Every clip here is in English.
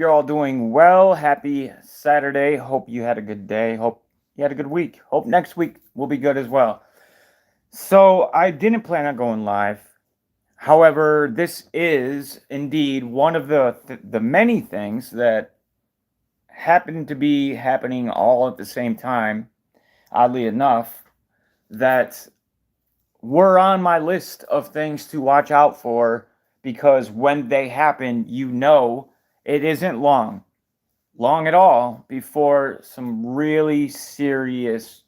you're all doing well. Happy Saturday. Hope you had a good day. Hope you had a good week. Hope next week will be good as well. So, I didn't plan on going live. However, this is indeed one of the many things that happen to be happening all at the same time, oddly enough, that were on my list of things to watch out for because when they happen, it isn't long at all before some really serious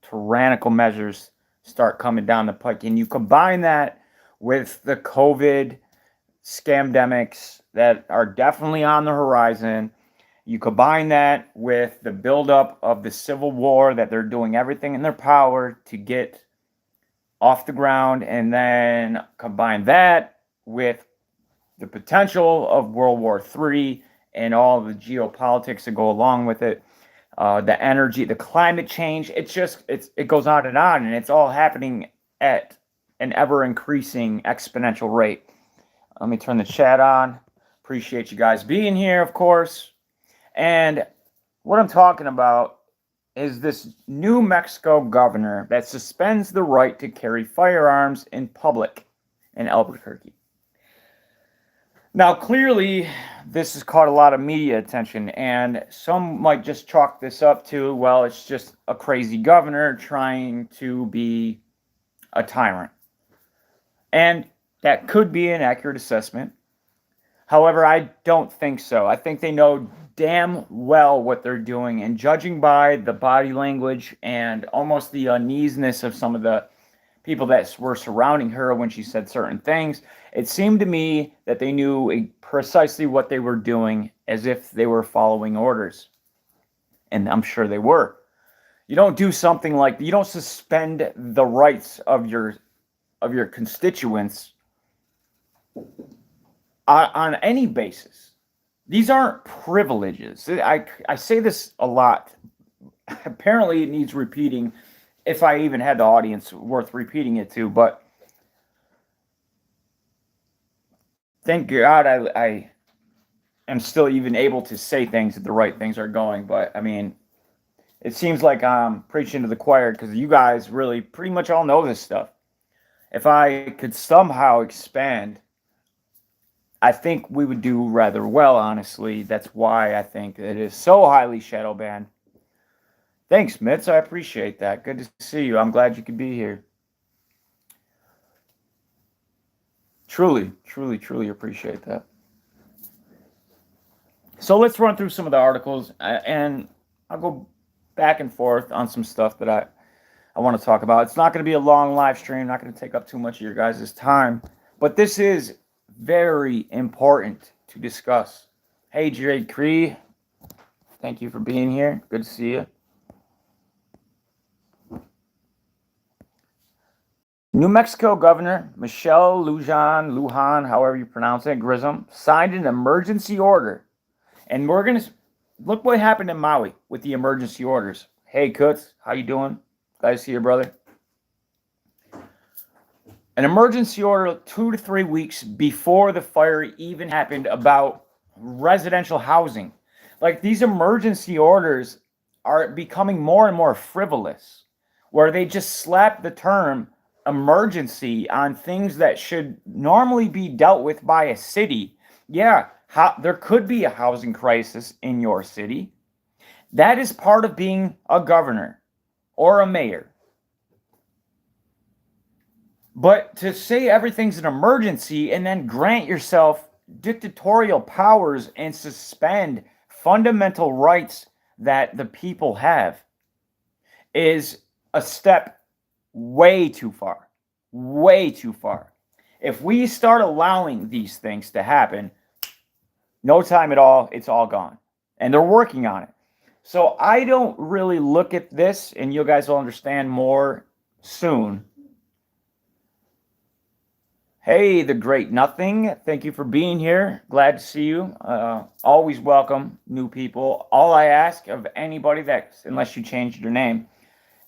tyrannical measures start coming down the pike. And you combine that with the COVID scamdemics that are definitely on the horizon. You combine that with the buildup of the civil war that they're doing everything in their power to get off the ground, and then combine that with the potential of World War III and all the geopolitics that go along with it, the energy, the climate change. It goes on, and it's all happening at an ever increasing exponential rate. Let me turn the chat on. Appreciate you guys being here, of course. And what I'm talking about is this New Mexico governor that suspends the right to carry firearms in public in Albuquerque. Now, clearly, this has caught a lot of media attention, and some might just chalk this up to, well, it's just a crazy governor trying to be a tyrant. And that could be an accurate assessment. However, I don't think so. I think they know damn well what they're doing, and judging by the body language and almost the uneasiness of some of the people that were surrounding her when she said certain things, it seemed to me that they knew precisely what they were doing, as if they were following orders. And I'm sure they were. You don't do something like, you don't suspend the rights of your constituents on any basis. These aren't privileges. I say this a lot. Apparently, it needs repeating if I even had the audience worth repeating it to. But thank God I am still even able to say things that the right things are going. But, I mean, it seems like I'm preaching to the choir because you guys really pretty much all know this stuff. If I could somehow expand, I think we would do rather well, honestly. That's why I think it is so highly shadow banned. Thanks, Mitz. I appreciate that. Good to see you. I'm glad you could be here. Truly, truly, truly appreciate that. So let's run through some of the articles, and I'll go back and forth on some stuff that I want to talk about. It's not going to be a long live stream. Not going to take up too much of your guys' time. But this is very important to discuss. Hey, Jade Cree. Thank you for being here. Good to see you. New Mexico Governor Michelle Lujan, however you pronounce it, Grissom, signed an emergency order. And we're going to look what happened in Maui with the emergency orders. Hey, Kutz, how you doing? Glad to see you, brother. An emergency order 2 to 3 weeks before the fire even happened about residential housing. Like, these emergency orders are becoming more and more frivolous, where they just slap the term emergency on things that should normally be dealt with by a city. Yeah, there could be a housing crisis in your city. That is part of being a governor or a mayor. But to say everything's an emergency and then grant yourself dictatorial powers and suspend fundamental rights that the people have is a step way too far. Way too far. If we start allowing these things to happen, no time at all, it's all gone. And they're working on it. So I don't really look at this, and you guys will understand more soon. Hey, the great nothing. Thank you for being here. Glad to see you. Always welcome new people. All I ask of anybody unless you changed your name,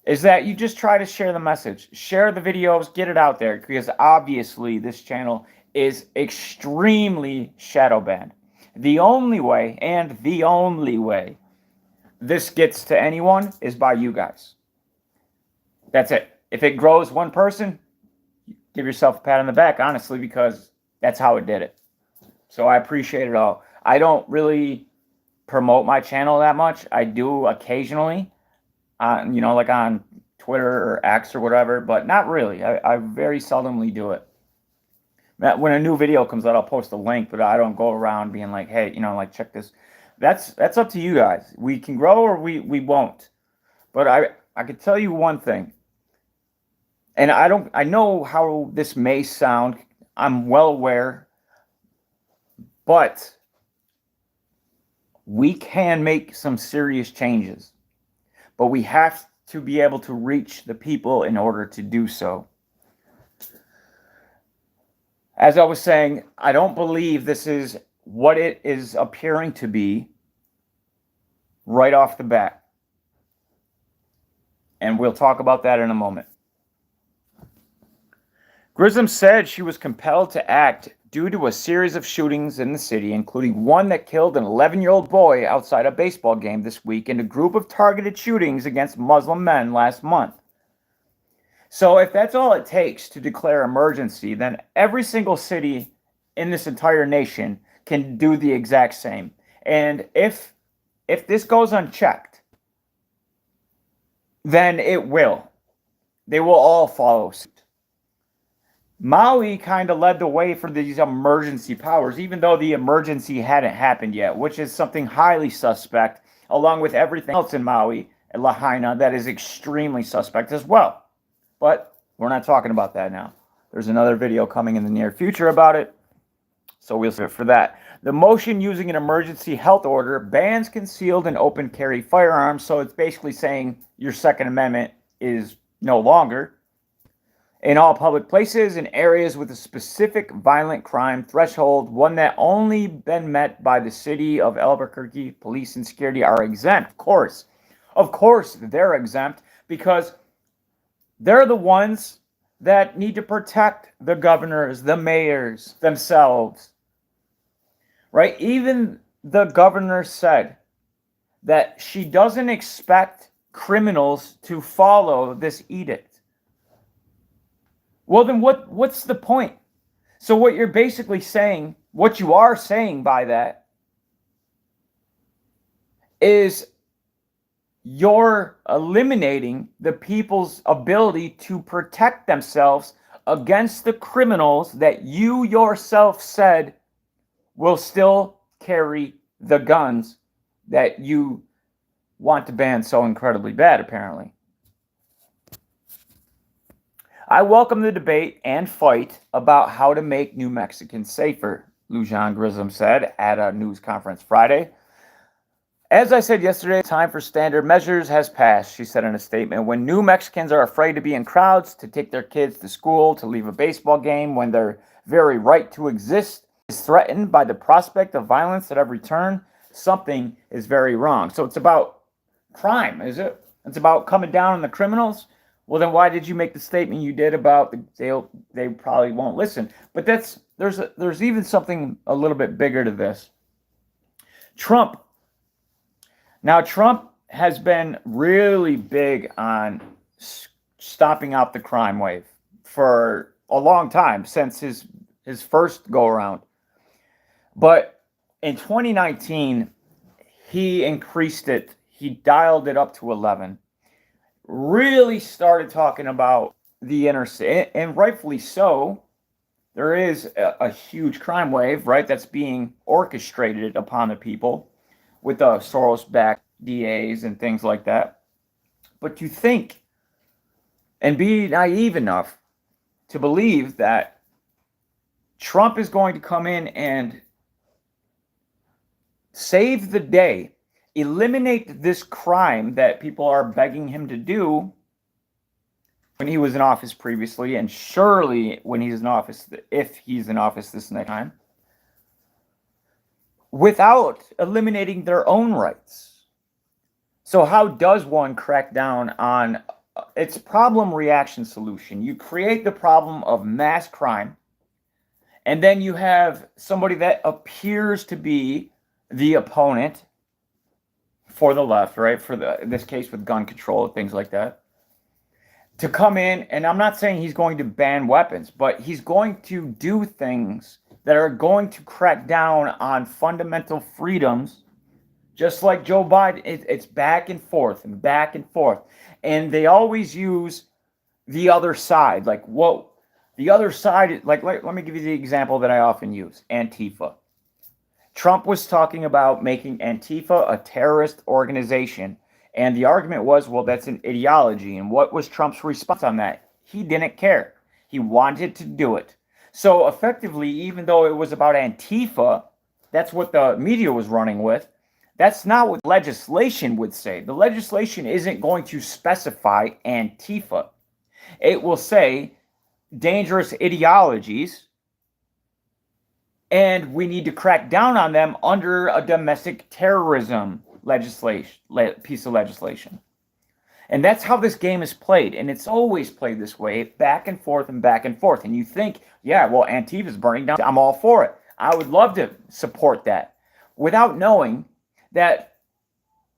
is that you just try to share the message. Share the videos, get it out there, because obviously this channel is extremely shadow banned. The only way, and the only way, this gets to anyone is by you guys. That's it. If it grows one person, give yourself a pat on the back, honestly, because that's how it did it. So I appreciate it all. I don't really promote my channel that much. I do occasionally, like on Twitter or X or whatever, but not really. I very seldomly do it. When a new video comes out, I'll post a link, but I don't go around being like, hey, like, check this. That's up to you guys. We can grow or we won't. But I could tell you one thing. And I know how this may sound. I'm well aware. But we can make some serious changes. But we have to be able to reach the people in order to do so. As I was saying, I don't believe this is what it is appearing to be right off the bat. And we'll talk about that in a moment. Grissom said she was compelled to act due to a series of shootings in the city, including one that killed an 11-year-old boy outside a baseball game this week and a group of targeted shootings against Muslim men last month. So if that's all it takes to declare emergency, then every single city in this entire nation can do the exact same. And if this goes unchecked, then it will. They will all follow suit. Maui kind of led the way for these emergency powers, even though the emergency hadn't happened yet, which is something highly suspect, along with everything else in Maui and Lahaina that is extremely suspect as well. But we're not talking about that now. There's another video coming in the near future about it, so we'll save it for that. The motion using an emergency health order bans concealed and open carry firearms, so it's basically saying your Second Amendment is no longer. In all public places and areas with a specific violent crime threshold, one that only been met by the city of Albuquerque police and security are exempt. Of course they're exempt, because they're the ones that need to protect the governors, the mayors themselves. Right? Even the governor said that she doesn't expect criminals to follow this edict. Well, then what's the point? So what you're basically saying, what you are saying by that, is you're eliminating the people's ability to protect themselves against the criminals that you yourself said will still carry the guns that you want to ban so incredibly bad, apparently. I welcome the debate and fight about how to make New Mexicans safer, Lujan Grissom said at a news conference Friday. As I said yesterday, time for standard measures has passed, she said in a statement. When New Mexicans are afraid to be in crowds, to take their kids to school, to leave a baseball game, when their very right to exist is threatened by the prospect of violence at every turn, something is very wrong. So it's about crime, is it? It's about coming down on the criminals? Well, then why did you make the statement you did about they probably won't listen? But there's even something a little bit bigger to this. Trump has been really big on stopping out the crime wave for a long time, since his first go around. But in 2019, he increased it. He dialed it up to 11. Really started talking about the inner city, and rightfully so. There is a huge crime wave, right, that's being orchestrated upon the people with the Soros-backed DAs and things like that. But to think and be naive enough to believe that Trump is going to come in and save the day, eliminate this crime that people are begging him to do when he was in office previously, and surely when he's in office, if he's in office this next time, without eliminating their own rights. So how does one crack down on its problem reaction solution? You create the problem of mass crime, And then you have somebody that appears to be the opponent for the left, right? For in this case with gun control, things like that, to come in, and I'm not saying he's going to ban weapons, but he's going to do things that are going to crack down on fundamental freedoms, just like Joe Biden. It's back and forth and back and forth. And they always use the other side. Like, whoa, the other side, like let me give you the example that I often use, Antifa. Trump was talking about making Antifa a terrorist organization. And the argument was, well, that's an ideology. And what was Trump's response on that? He didn't care. He wanted to do it. So effectively, even though it was about Antifa, that's what the media was running with. That's not what legislation would say. The legislation isn't going to specify Antifa. It will say dangerous ideologies, and we need to crack down on them under a domestic terrorism piece of legislation. And that's how this game is played. And it's always played this way, back and forth and back and forth. And you think, yeah, well, Antifa's burning down. I'm all for it. I would love to support that, without knowing that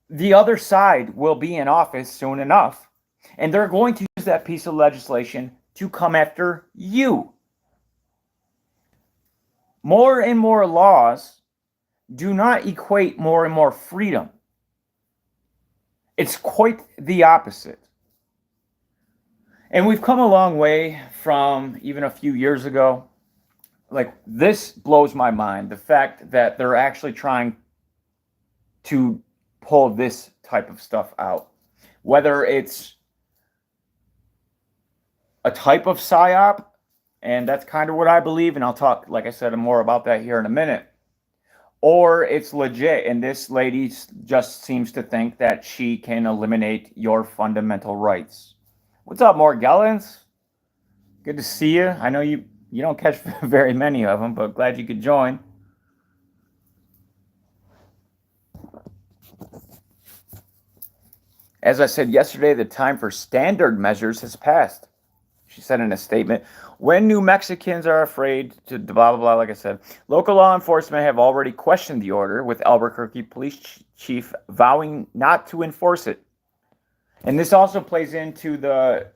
the other side will be in office soon enough. And they're going to use that piece of legislation to come after you. More and more laws do not equate more and more freedom. It's quite the opposite. And we've come a long way from even a few years ago. Like, this blows my mind, the fact that they're actually trying to pull this type of stuff out. Whether it's a type of psyop, and that's kind of what I believe, and I'll talk, like I said, more about that here in a minute, or it's legit, and this lady just seems to think that she can eliminate your fundamental rights. What's up, Morgellons? Good to see you. I know you don't catch very many of them, but glad you could join. As I said yesterday, the time for standard measures has passed. She said in a statement, when New Mexicans are afraid to blah, blah, blah, like I said, local law enforcement have already questioned the order, with Albuquerque police chief vowing not to enforce it. And this also plays into the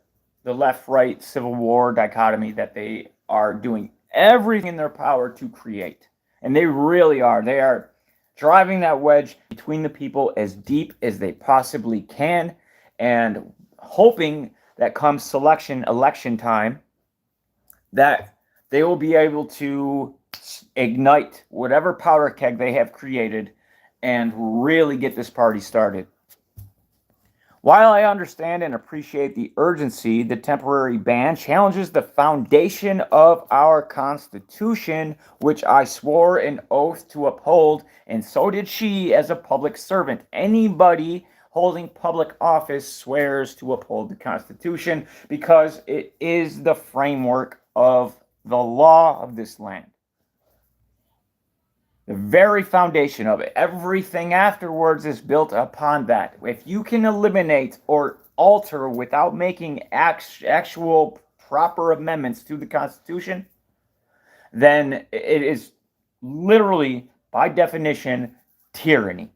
left-right Civil War dichotomy that they are doing everything in their power to create. And they really are. They are driving that wedge between the people as deep as they possibly can, and hoping that comes election time, that they will be able to ignite whatever powder keg they have created and really get this party started. While I understand and appreciate the urgency, the temporary ban challenges the foundation of our Constitution, which I swore an oath to uphold, and so did she as a public servant. Anybody holding public office swears to uphold the Constitution because it is the framework of the law of this land. The very foundation of it. Everything afterwards is built upon that. If you can eliminate or alter without making actual proper amendments to the Constitution, then it is literally, by definition, tyranny.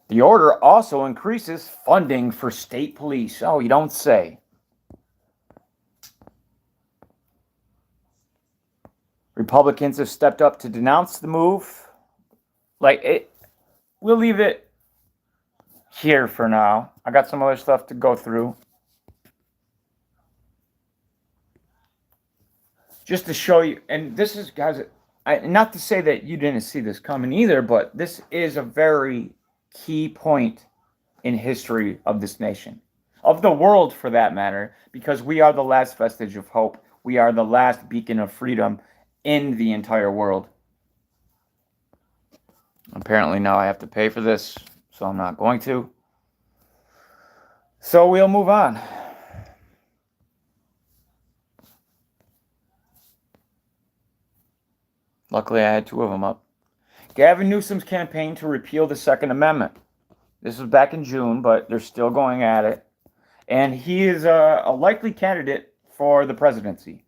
The order also increases funding for state police. Oh, you don't say. Republicans have stepped up to denounce the move. We'll leave it here for now. I got some other stuff to go through. Just to show you, and this is, guys, not to say that you didn't see this coming either, but this is a very key point in history of this nation, of the world for that matter, because we are the last vestige of hope. We are the last beacon of freedom in the entire world. Apparently now I have to pay for this, so I'm not going to. So we'll move on. Luckily I had two of them up. Gavin Newsom's campaign to repeal the Second Amendment. This was back in June, but they're still going at it. And he is a likely candidate for the presidency.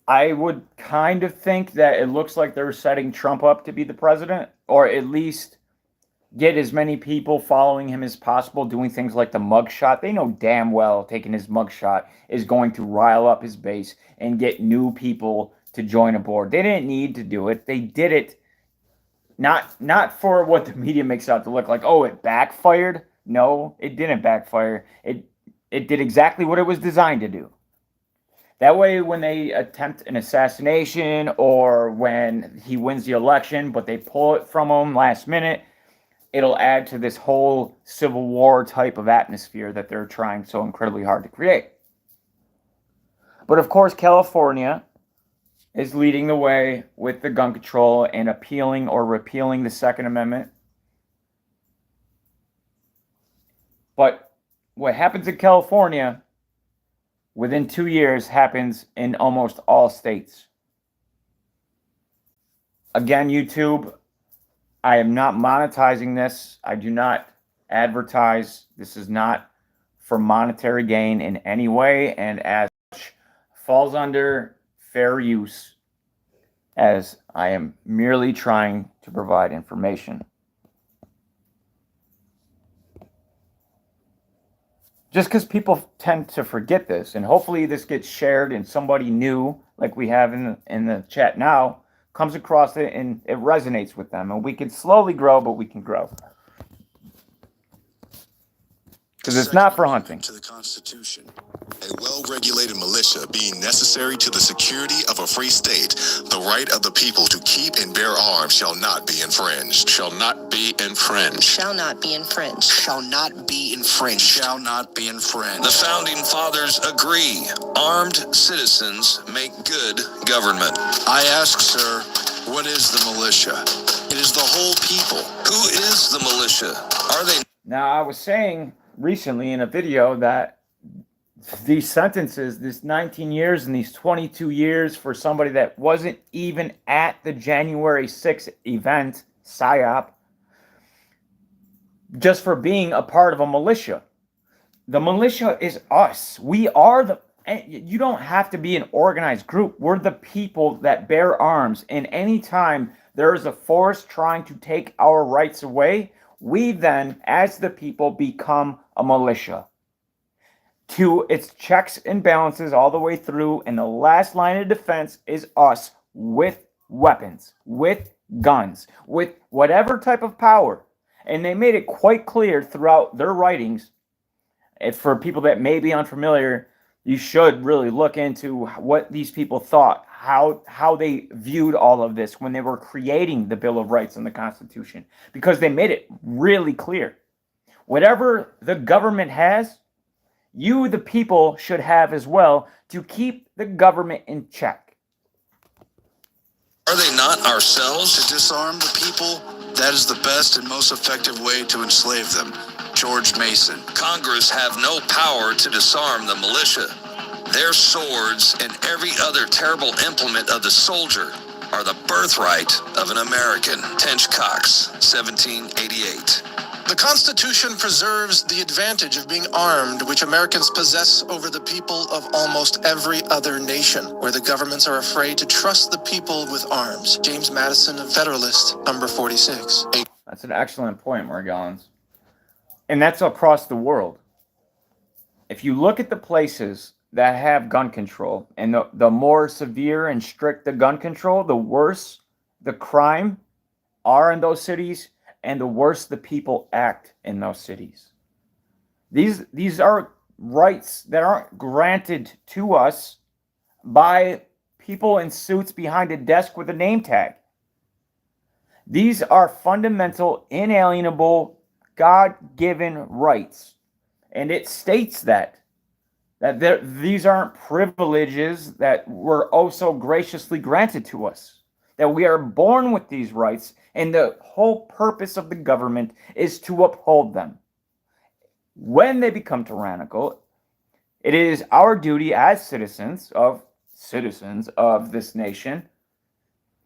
I would kind of think that it looks like they're setting Trump up to be the president, or at least get as many people following him as possible, doing things like the mugshot. They know damn well taking his mugshot is going to rile up his base and get new people to join aboard. They didn't need to do it. They did it not for what the media makes out to look like. Oh, it backfired. No, it didn't backfire. It did exactly what it was designed to do. That way, when they attempt an assassination or when he wins the election, but they pull it from him last minute, it'll add to this whole Civil War type of atmosphere that they're trying so incredibly hard to create. But of course, California is leading the way with the gun control and appealing or repealing the Second Amendment. But what happens in California within 2 years happens in almost all states. Again, YouTube, I am not monetizing this. I do not advertise. This is not for monetary gain in any way, and as such, falls under fair use, as I am merely trying to provide information. Just because people tend to forget this, and hopefully this gets shared and somebody new, like we have in the chat now, comes across it and it resonates with them. And we can slowly grow, but we can grow. Because it's not for hunting. To the Constitution. A well-regulated militia being necessary to the security of a free state, the right of the people to keep and bear arms shall not be infringed. Shall not be infringed. Shall not be infringed. Shall not be infringed. Shall not be infringed. The founding fathers agree. Armed citizens make good government. I ask, sir, what is the militia? It is the whole people. Who is the militia? Are they... Now, I was saying recently in a video that these sentences, this 19 years and these 22 years for somebody that wasn't even at the January 6th event, PSYOP, just for being a part of a militia. The militia is us. We are the... You don't have to be an organized group. We're the people that bear arms. And anytime there is a force trying to take our rights away, we then, as the people, become a militia. To its checks and balances all the way through, and the last line of defense is us with weapons, with guns, with whatever type of power. And they made it quite clear throughout their writings. If for people that may be unfamiliar, you should really look into what these people thought, how they viewed all of this when they were creating the Bill of Rights and the Constitution, because they made it really clear. Whatever the government has, you, the people, should have as well to keep the government in check. Are they not ourselves? To disarm the people, that is the best and most effective way to enslave them. George Mason. Congress have no power to disarm the militia. Their swords and every other terrible implement of the soldier are the birthright of an American. Tench Cox, 1788. The Constitution preserves the advantage of being armed, which Americans possess over the people of almost every other nation, where the governments are afraid to trust the people with arms. James Madison, Federalist, number 46. That's an excellent point, Morgellons. And that's across the world. If you look at the places that have gun control, and the more severe and strict the gun control, the worse the crime are in those cities, and the worse the people act in those cities. These are rights that aren't granted to us by people in suits behind a desk with a name tag. These are fundamental, inalienable, God-given rights. And it states that these aren't privileges that were oh so graciously granted to us. That we are born with these rights, and the whole purpose of the government is to uphold them. When they become tyrannical, it is our duty as citizens of this nation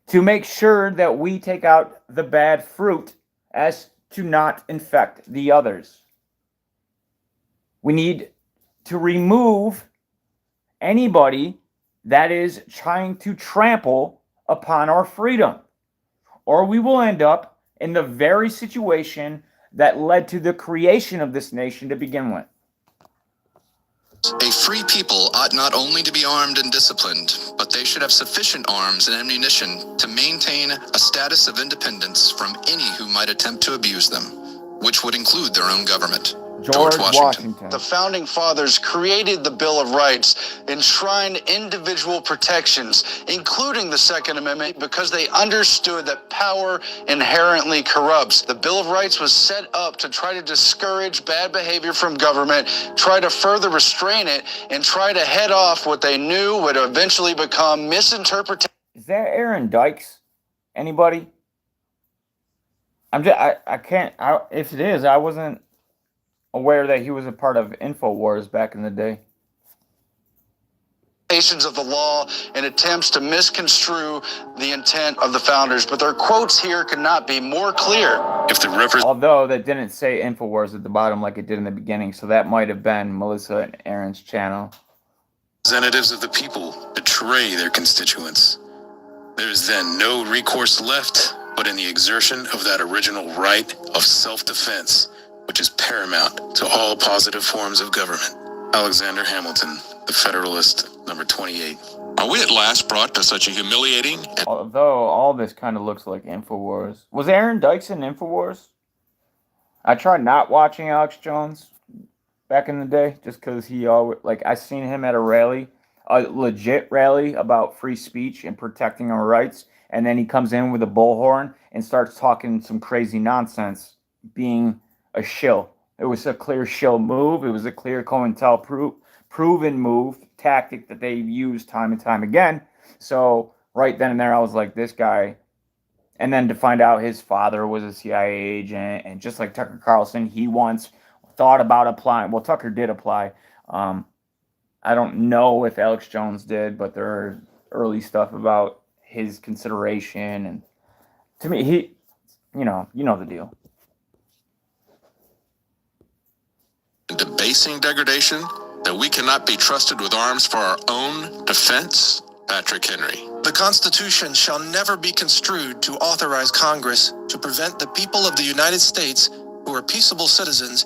to make sure that we take out the bad fruit as to not infect the others. We need to remove anybody that is trying to trample upon our freedom, or we will end up in the very situation that led to the creation of this nation to begin with. A free people ought not only to be armed and disciplined, but they should have sufficient arms and ammunition to maintain a status of independence from any who might attempt to abuse them, which would include their own government. George Washington. The founding fathers created the Bill of Rights, enshrined individual protections, including the Second Amendment, because they understood that power inherently corrupts. The Bill of Rights was set up to try to discourage bad behavior from government, try to further restrain it, and try to head off what they knew would eventually become misinterpretation. Is that Aaron Dykes? Anybody? I can't, if it is, I wasn't aware that he was a part of InfoWars back in the day. Of the law and attempts to misconstrue the intent of the founders, but their quotes here could not be more clear. Although that didn't say InfoWars at the bottom like it did in the beginning, so that might have been Melissa and Aaron's channel. Representatives of the people betray their constituents. There is then no recourse left but in the exertion of that original right of self-defense, which is paramount to all positive forms of government. Alexander Hamilton, The Federalist, number 28. Are we at last brought to such a humiliating... Although all this kind of looks like InfoWars. Was Aaron Dykes in InfoWars? I tried not watching Alex Jones back in the day just because he always, I seen him at a rally, a legit rally about free speech and protecting our rights, and then he comes in with a bullhorn and starts talking some crazy nonsense, being a shill. It was a clear shill move. It was a clear proven move, tactic that they've used time and time again. So right then and there, I was like, this guy. And then to find out his father was a CIA agent, and just like Tucker Carlson, he once thought about applying. Well, Tucker did apply. I don't know if Alex Jones did, but there are early stuff about his consideration. And to me, you know the deal. Debasing degradation that we cannot be trusted with arms for our own defense? Patrick Henry. The Constitution shall never be construed to authorize Congress to prevent the people of the United States, who are peaceable citizens,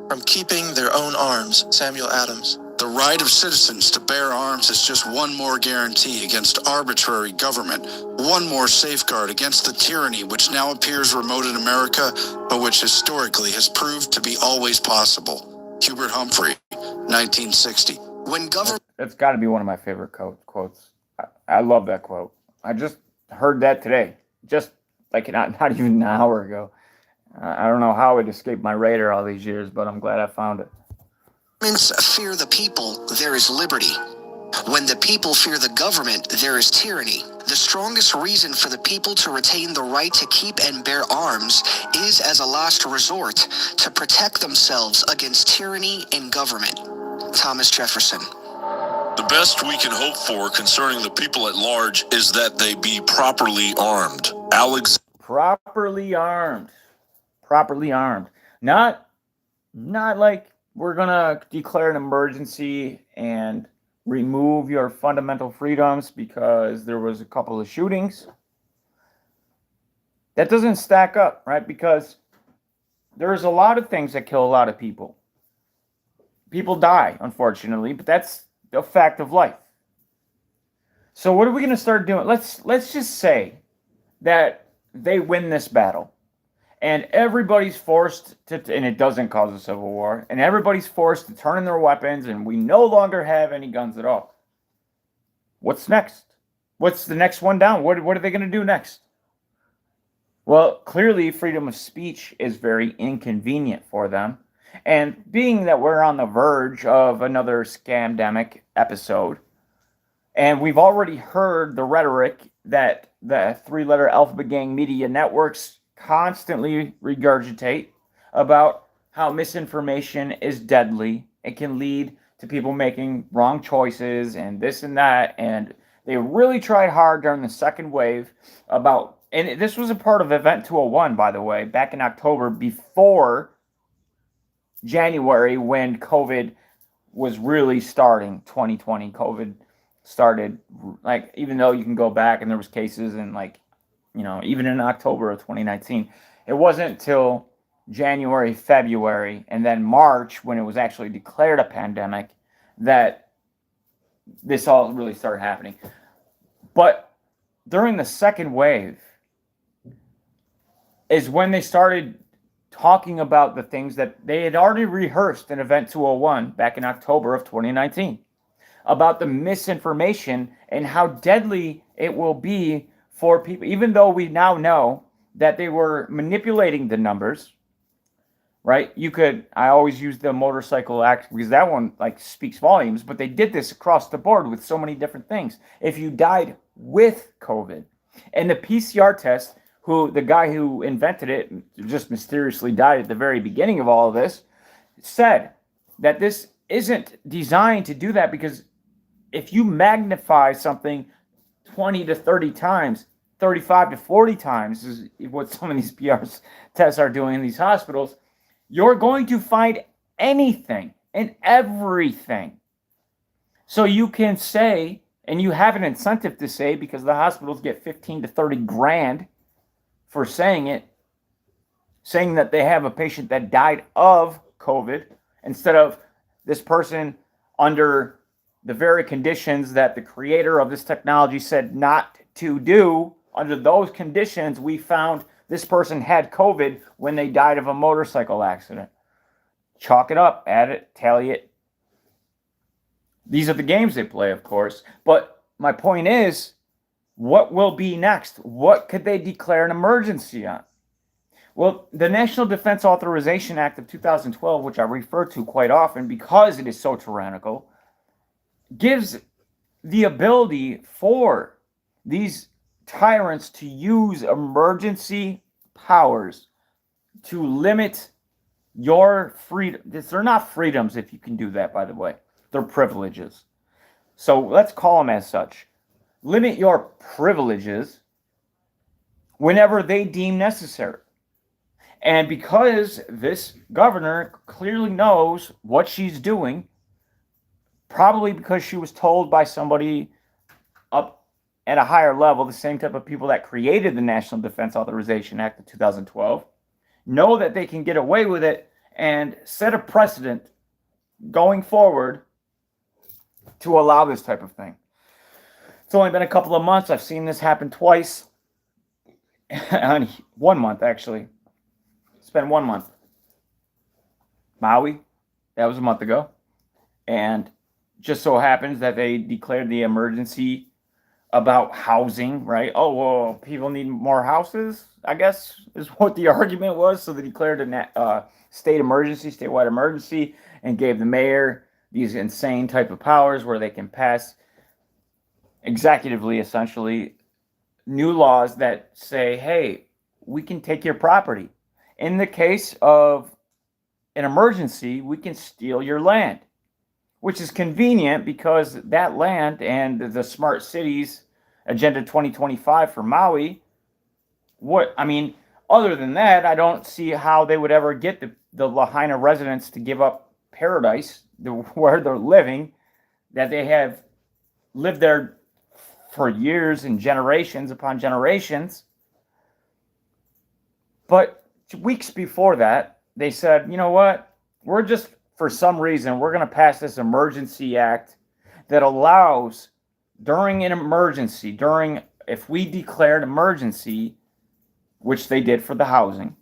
from keeping their own arms. Samuel Adams. The right of citizens to bear arms is just one more guarantee against arbitrary government, one more safeguard against the tyranny which now appears remote in America, but which historically has proved to be always possible. Hubert Humphrey, 1960. When government... That's got to be one of my favorite quotes. I love that quote. I just heard that today, just like not even an hour ago. I don't know how it escaped my radar all these years, but I'm glad I found it. Fear the people, there is liberty. When the people fear the government, there is tyranny. The strongest reason for the people to retain the right to keep and bear arms is as a last resort to protect themselves against tyranny and government. Thomas Jefferson. The best we can hope for concerning the people at large is that they be properly armed. Properly armed. Properly armed. Not like we're going to declare an emergency and remove your fundamental freedoms because there was a couple of shootings. That doesn't stack up, right? Because there's a lot of things that kill a lot of people. People die, unfortunately, but that's a fact of life. So what are we going to start doing? Let's just say that they win this battle and everybody's forced to, and it doesn't cause a civil war, and everybody's forced to turn in their weapons and we no longer have any guns at all. What's next? What's the next one down? What are they going to do next? Well, clearly freedom of speech is very inconvenient for them. And being that we're on the verge of another scamdemic episode, and we've already heard the rhetoric that the three-letter alphabet gang media networks constantly regurgitate about how misinformation is deadly. It can lead to people making wrong choices and this and that. And they really tried hard during the second wave about, and this was a part of Event 201, by the way, back in October, before January, when COVID was really starting 2020. COVID started, like, even though you can go back and there was cases and, like, you know, even in October of 2019, it wasn't until January, February, and then March, when it was actually declared a pandemic, that this all really started happening. But during the second wave is when they started talking about the things that they had already rehearsed in Event 201 back in October of 2019, about the misinformation and how deadly it will be for people, even though we now know that they were manipulating the numbers, right? I always use the motorcycle act because that one, like, speaks volumes, but they did this across the board with so many different things. If you died with COVID, and the PCR test, the guy who invented it just mysteriously died at the very beginning of all of this, said that this isn't designed to do that, because if you magnify something 20 to 30 times, 35 to 40 times is what some of these PR tests are doing in these hospitals, you're going to find anything and everything. So you can say, and you have an incentive to say, because the hospitals get 15 to 30 grand for saying that they have a patient that died of COVID, instead of this person under the very conditions that the creator of this technology said not to do. Under those conditions, we found this person had COVID when they died of a motorcycle accident. Chalk it up, add it, tally it. These are the games they play, of course. But my point is, what will be next? What could they declare an emergency on? Well, the National Defense Authorization Act of 2012, which I refer to quite often because it is so tyrannical, gives the ability for these tyrants to use emergency powers to limit your freedom. They're not freedoms if you can do that, by the way. They're privileges. So let's call them as such. Limit your privileges whenever they deem necessary. And because this governor clearly knows what she's doing, probably because she was told by somebody up at a higher level, the same type of people that created the National Defense Authorization Act of 2012, know that they can get away with it and set a precedent going forward to allow this type of thing. It's only been a couple of months. I've seen this happen twice. 1 month, actually. It's been 1 month. Maui, that was a month ago. And just so happens that they declared the emergency about housing, right? Oh, well, people need more houses, I guess, is what the argument was. So they declared a statewide emergency, and gave the mayor these insane type of powers where they can pass executively, essentially, new laws that say, hey, we can take your property. In the case of an emergency, we can steal your land, which is convenient because that land and the Smart Cities Agenda 2025 for Maui, other than that, I don't see how they would ever get the Lahaina residents to give up paradise, where they're living, that they have lived there for years and generations upon generations. But weeks before that, they said, you know what? For some reason, we're going to pass this emergency act that allows, during an emergency, if we declare an emergency, which they did for the housing,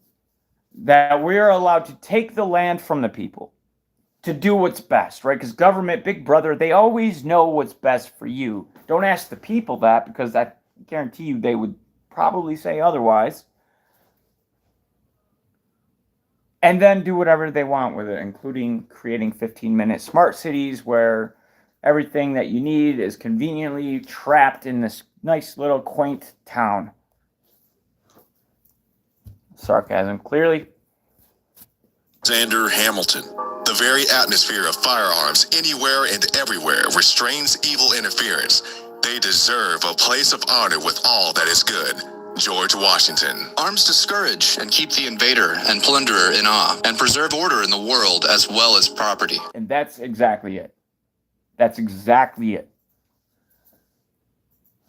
that we are allowed to take the land from the people to do what's best, right? Because government, big brother, they always know what's best for you. Don't ask the people that, because I guarantee you they would probably say otherwise. And then do whatever they want with it, including creating 15-minute smart cities where everything that you need is conveniently trapped in this nice little quaint town. Sarcasm, clearly. Alexander Hamilton. The very atmosphere of firearms anywhere and everywhere restrains evil interference. They deserve a place of honor with all that is good. George Washington. Arms discourage and keep the invader and plunderer in awe, and preserve order in the world as well as property. And that's exactly it. That's exactly it.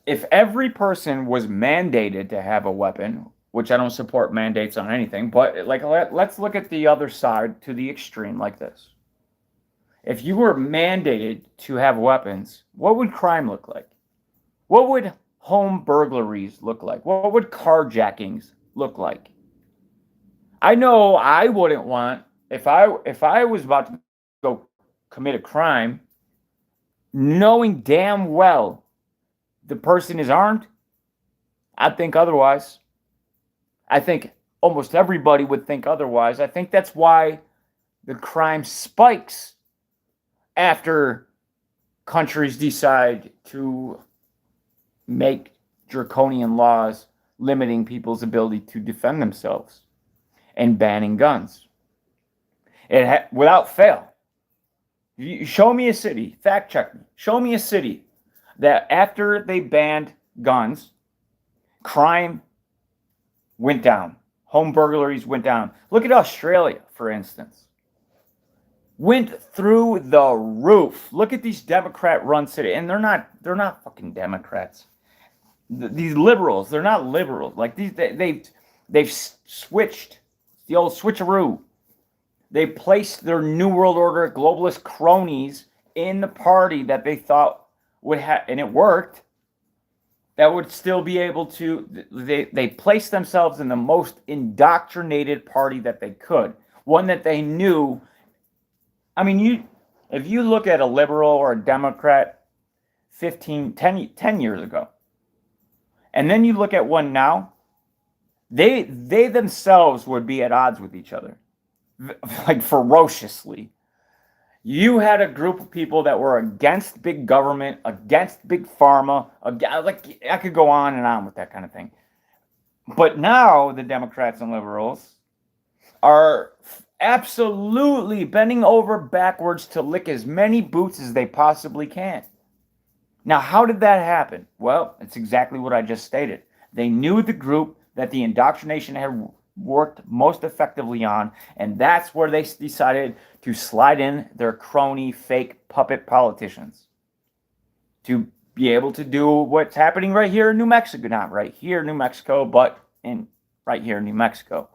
If every person was mandated to have a weapon, which I don't support mandates on anything, but like let's look at the other side to the extreme like this. If you were mandated to have weapons, what would crime look like? What would home burglaries look like? What would carjackings look like? I know I wouldn't want, if I was about to go commit a crime, knowing damn well the person is armed, I'd think otherwise. I think almost everybody would think otherwise. I think that's why the crime spikes after countries decide to make draconian laws limiting people's ability to defend themselves and banning guns. Without fail. Show me a city, fact check me. Show me a city that after they banned guns, crime went down. Home burglaries went down. Look at Australia, for instance. Went through the roof. Look at these Democrat-run cities, and they're not fucking Democrats. These liberals, they're not liberals. Like they've switched. The old switcheroo. They placed their New World Order globalist cronies in the party that they thought would have, and it worked, that would still be able to, they placed themselves in the most indoctrinated party that they could. One that they knew, I mean, if you look at a liberal or a Democrat 10 years ago, and then you look at one now, they themselves would be at odds with each other, like ferociously. You had a group of people that were against big government, against big pharma, like I could go on and on with that kind of thing. But now the Democrats and liberals are absolutely bending over backwards to lick as many boots as they possibly can. Now, how did that happen? Well, it's exactly what I just stated. They knew the group that the indoctrination had worked most effectively on, and that's where they decided to slide in their crony, fake puppet politicians to be able to do what's happening right here in New Mexico. Not right here in New Mexico, but right here in New Mexico.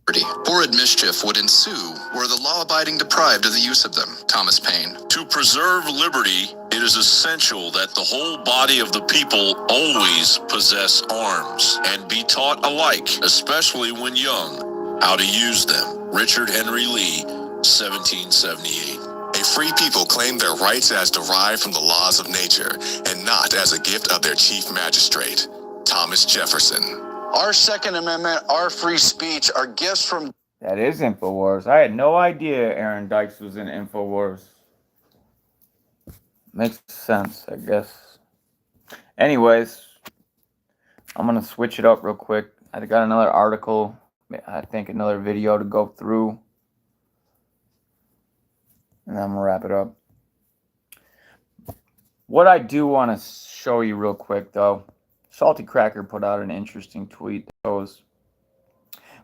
Horrid mischief would ensue were the law-abiding deprived of the use of them. Thomas Paine. To preserve liberty, it is essential that the whole body of the people always possess arms and be taught alike, especially when young, how to use them. Richard Henry Lee, 1778. A free people claim their rights as derived from the laws of nature and not as a gift of their chief magistrate. Thomas Jefferson. Our Second Amendment, our free speech, are gifts from... That is InfoWars. I had no idea Aaron Dykes was in InfoWars. Makes sense, I guess. Anyways, I'm going to switch it up real quick. I got another article, I think another video to go through. And then I'm going to wrap it up. What I do want to show you real quick, though, Salty Cracker put out an interesting tweet that goes,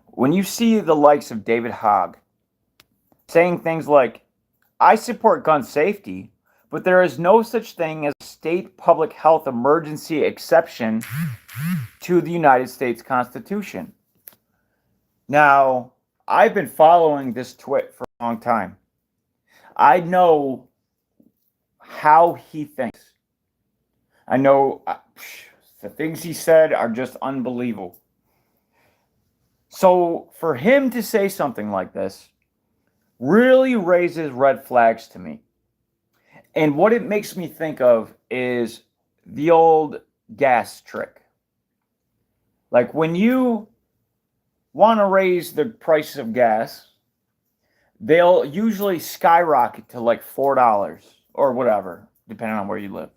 when you see the likes of David Hogg saying things like, I support gun safety, but there is no such thing as a state public health emergency exception to the United States Constitution. Now, I've been following this twit for a long time. I know how he thinks. I know the things he said are just unbelievable. So for him to say something like this really raises red flags to me. And what it makes me think of is the old gas trick. Like when you want to raise the price of gas, they'll usually skyrocket to like $4 or whatever, depending on where you live.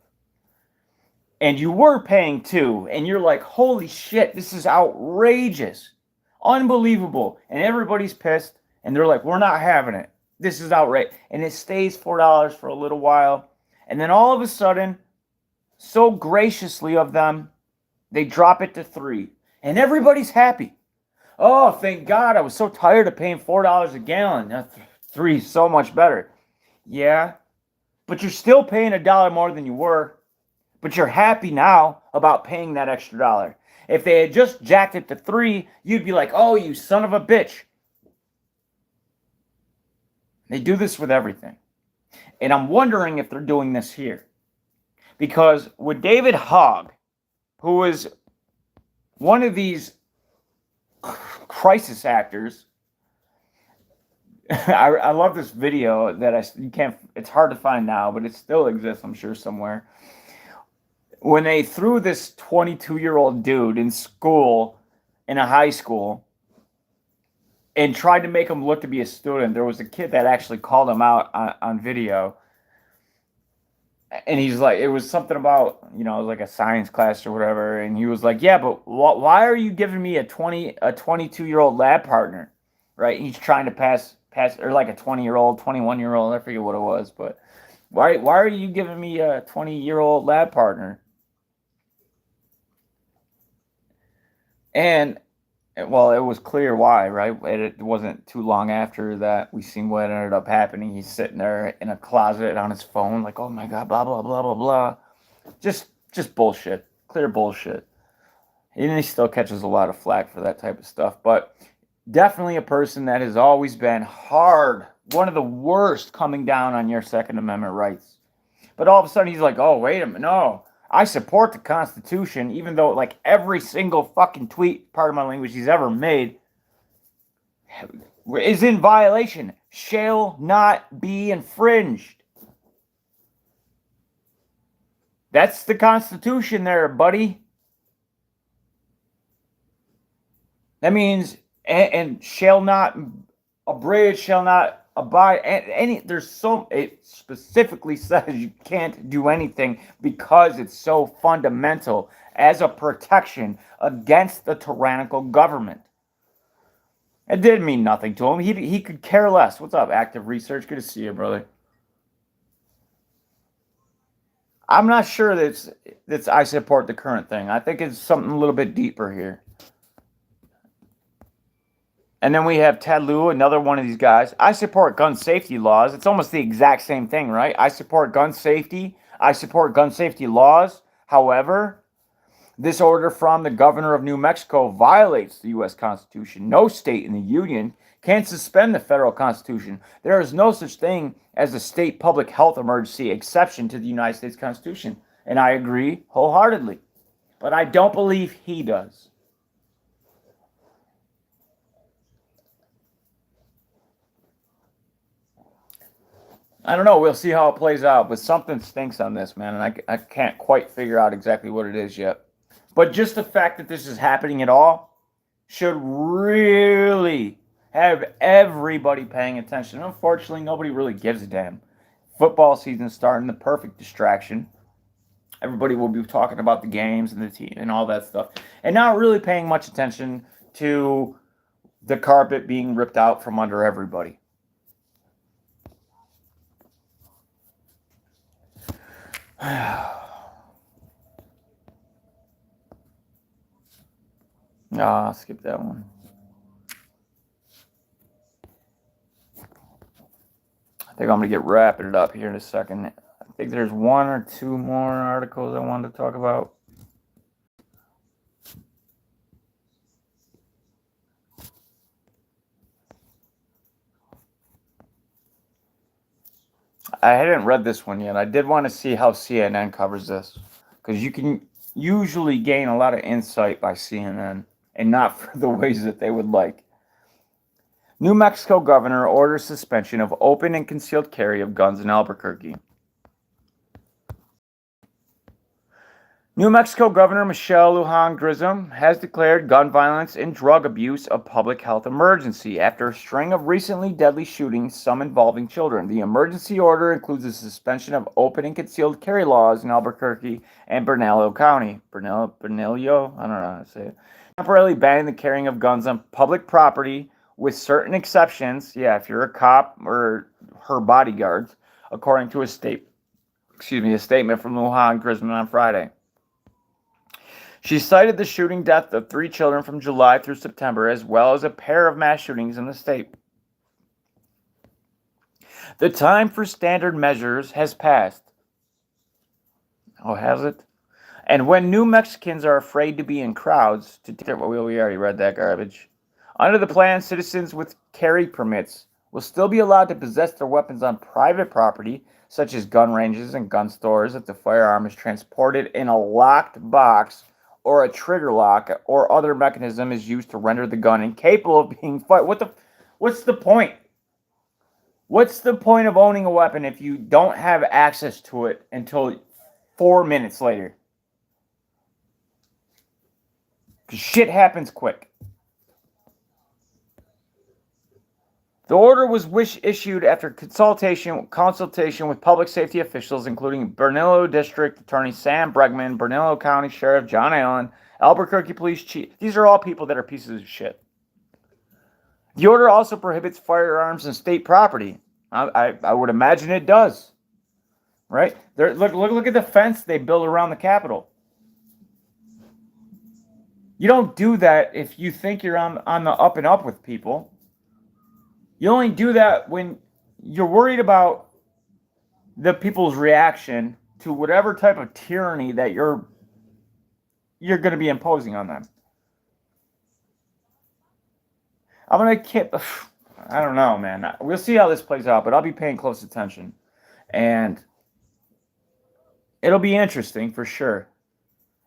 And you were paying $2, and you're like, holy shit, this is outrageous. Unbelievable. And everybody's pissed, and they're like, we're not having it. This is outrageous. And it stays $4 for a little while. And then all of a sudden, so graciously of them, They drop it to $3, and everybody's happy. Oh, thank God! I was so tired of paying $4 a gallon. Now $3 is so much better. Yeah, but you're still paying $1 more than you were. But you're happy now about paying that extra dollar. If they had just jacked it to $3, you'd be like, "Oh, you son of a bitch!" They do this with everything, and I'm wondering if they're doing this here, because with David Hogg, who is one of these crisis actors. I love this video that you can't. It's hard to find now, but it still exists, I'm sure, somewhere. When they threw this 22-year-old dude in school, in a high school, and tried to make him look to be a student, there was a kid that actually called him out on video. And he's like, it was something about, it was like a science class or whatever. And he was like, yeah, but why are you giving me a 22-year-old lab partner? Right? He's trying to pass, or like a 20-year-old, 21-year-old, I forget what it was. But why are you giving me a 20-year-old lab partner? And, well, it was clear why, right? It wasn't too long after that we seen what ended up happening. He's sitting there in a closet on his phone, like, oh my God, blah, blah, blah, blah, blah. Just bullshit. Clear bullshit. And he still catches a lot of flack for that type of stuff. But definitely a person that has always been hard, one of the worst coming down on your Second Amendment rights. But all of a sudden he's like, oh, wait a minute, no. I support the Constitution, even though like every single fucking tweet, part of my language, he's ever made is in violation. Shall not be infringed. That's the Constitution there, buddy. That means, and shall not abridge, shall not abide. It specifically says you can't do anything because it's so fundamental as a protection against the tyrannical government. It didn't mean nothing to him. He could care less. What's up, Active Research? Good to see you, brother. I'm not sure that's I support the current thing. I think it's something a little bit deeper here. And then we have Ted Lieu, another one of these guys. I support gun safety laws. It's almost the exact same thing, right? I support gun safety. I support gun safety laws. However, this order from the governor of New Mexico violates the U.S. Constitution. No state in the Union can suspend the federal Constitution. There is no such thing as a state public health emergency exception to the United States Constitution. And I agree wholeheartedly. But I don't believe he does. I don't know. We'll see how it plays out. But something stinks on this, man. And I can't quite figure out exactly what it is yet. But just the fact that this is happening at all should really have everybody paying attention. Unfortunately, nobody really gives a damn. Football season's starting, the perfect distraction. Everybody will be talking about the games and the team and all that stuff. And not really paying much attention to the carpet being ripped out from under everybody. I'll skip that one. I think I'm going to get wrapping it up here in a second. I think there's one or two more articles I wanted to talk about. I hadn't read this one yet. I did want to see how CNN covers this, because you can usually gain a lot of insight by CNN, and not for the ways that they would like. New Mexico governor orders suspension of open and concealed carry of guns in Albuquerque. New Mexico Governor Michelle Lujan Grisham has declared gun violence and drug abuse a public health emergency after a string of recently deadly shootings, some involving children. The emergency order includes the suspension of open and concealed carry laws in Albuquerque and Bernalillo County. Bernalillo? I don't know how to say it. Temporarily banning the carrying of guns on public property with certain exceptions. Yeah, if you're a cop or her bodyguards, according to a statement from Lujan Grisham on Friday. She cited the shooting death of 3 children from July through September, as well as a pair of mass shootings in the state. The time for standard measures has passed. Oh, has it? And when New Mexicans are afraid to be in crowds, we already read that garbage. Under the plan, citizens with carry permits will still be allowed to possess their weapons on private property, such as gun ranges and gun stores, if the firearm is transported in a locked box or a trigger lock or other mechanism is used to render the gun incapable of being fired. What's the point? What's the point of owning a weapon if you don't have access to it until 4 minutes later? Because shit happens quick. The order was issued after consultation with public safety officials, including Bernalillo District Attorney Sam Bregman, Bernalillo County Sheriff John Allen, Albuquerque Police Chief. These are all people that are pieces of shit. The order also prohibits firearms in state property. I would imagine it does. Right? Look at the fence they built around the Capitol. You don't do that if you think you're on the up and up with people. You only do that when you're worried about the people's reaction to whatever type of tyranny that you're going to be imposing on them. I don't know, man. We'll see how this plays out, but I'll be paying close attention. And it'll be interesting for sure.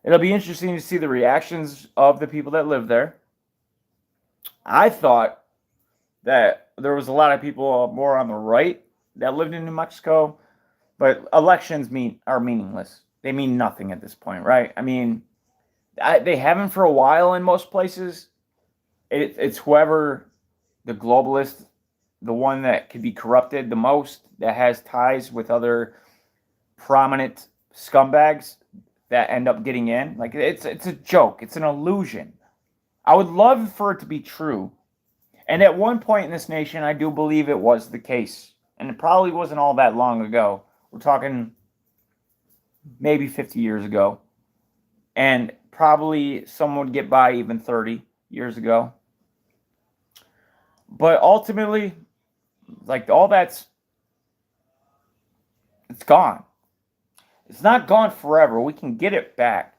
It'll be interesting to see the reactions of the people that live there. I thought that there was a lot of people more on the right that lived in New Mexico, but elections are meaningless. They mean nothing at this point, right? I mean, they haven't for a while in most places. It's whoever the globalist, the one that could be corrupted the most, that has ties with other prominent scumbags that end up getting in. Like, it's a joke. It's an illusion. I would love for it to be true. And at one point in this nation, I do believe it was the case. And it probably wasn't all that long ago. We're talking maybe 50 years ago. And probably someone would get by even 30 years ago. But ultimately, like, all it's gone. It's not gone forever. We can get it back.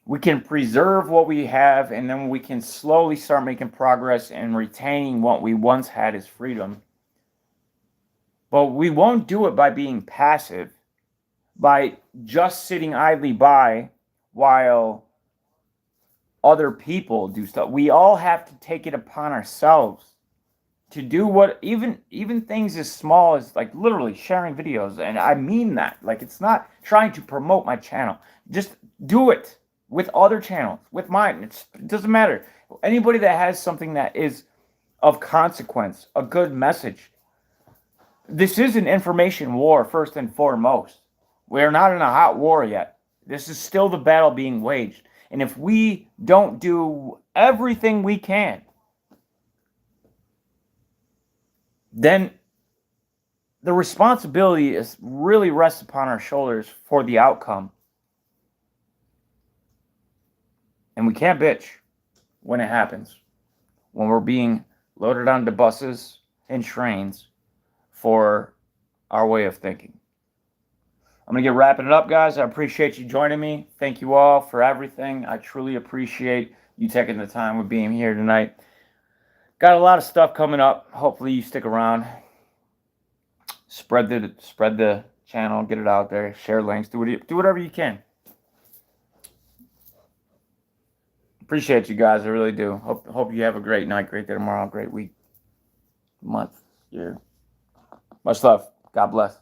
We can preserve what we have, and then we can slowly start making progress and retaining what we once had as freedom. But we won't do it by being passive, by just sitting idly by while other people do stuff. We all have to take it upon ourselves to do what, even things as small as, like, literally sharing videos. And I mean that. Like, it's not trying to promote my channel. Just do it with other channels, with mine. It doesn't matter. Anybody that has something that is of consequence, a good message. This is an information war, first and foremost. We're not in a hot war yet. This is still the battle being waged. And if we don't do everything we can, then the responsibility is really rests upon our shoulders for the outcome. And we can't bitch when it happens. When we're being loaded onto buses and trains for our way of thinking. I'm going to get wrapping it up, guys. I appreciate you joining me. Thank you all for everything. I truly appreciate you taking the time with being here tonight. Got a lot of stuff coming up. Hopefully you stick around. Spread the channel, get it out there, share links, do whatever you can. Appreciate you guys, I really do. Hope you have a great night, great day tomorrow, great week, month, year. Much love. God bless.